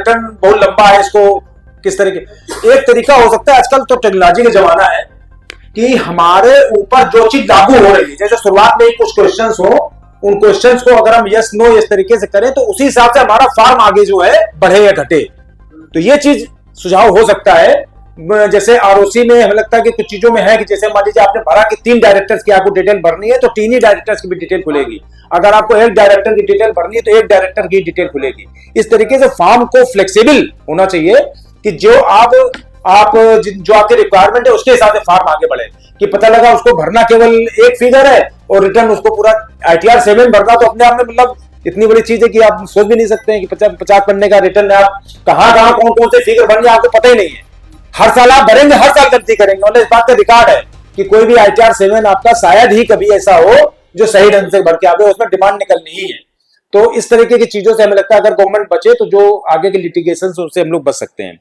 Return बहुत लंबा है, इसको किस तरीके, एक तरीका हो सकता है, आजकल तो टेक्नोलॉजी का जमाना है कि हमारे ऊपर जो चीज लागू हो रही है, जैसे शुरुआत में ही कुछ क्वेश्चंस हो, उन क्वेश्चंस को अगर हम यस नो इस तरीके से करें तो उसी हिसाब से हमारा फॉर्म आगे जो है बढ़े या घटे। तो ये चीज सुझाव हो सकता है। जैसे आरओसी में हमें लगता है कि कुछ चीजों में है कि जैसे मान लीजिए आपने भरा कि 3 डायरेक्टर्स की आपको डिटेल भरनी है, तो 3 ही डायरेक्टर्स की भी डिटेल खुलेगी। अगर आपको 1 डायरेक्टर की डिटेल भरनी है तो 1 डायरेक्टर की डिटेल खुलेगी। इस तरीके से फॉर्म को फ्लेक्सिबल होना चाहिए कि जो जो आपके रिक्वायरमेंट है उसके हिसाब से फॉर्म आगे बढ़े, कि पता लगा उसको भरना केवल एक फिगर है और रिटर्न उसको पूरा ITR 7 भरना, तो अपने आप में मतलब इतनी बड़ी चीज है कि आप सोच भी नहीं सकते हैं कि 50 पन्ने का रिटर्न है, आप कहां कौन कौन से फिगर भरने आपको पता ही नहीं है। हर साल आप भरेंगे, हर साल गलती करेंगे, और इस बात का रिकॉर्ड है कि कोई भी ITR 7 आपका शायद ही कभी ऐसा हो जो सही ढंग से भर के आवे, उसमें डिमांड निकलनी ही है। तो इस तरीके की चीजों से हमें लगता है अगर गवर्नमेंट बचे तो जो आगे के लिटिगेशन से उससे हम लोग बच सकते हैं।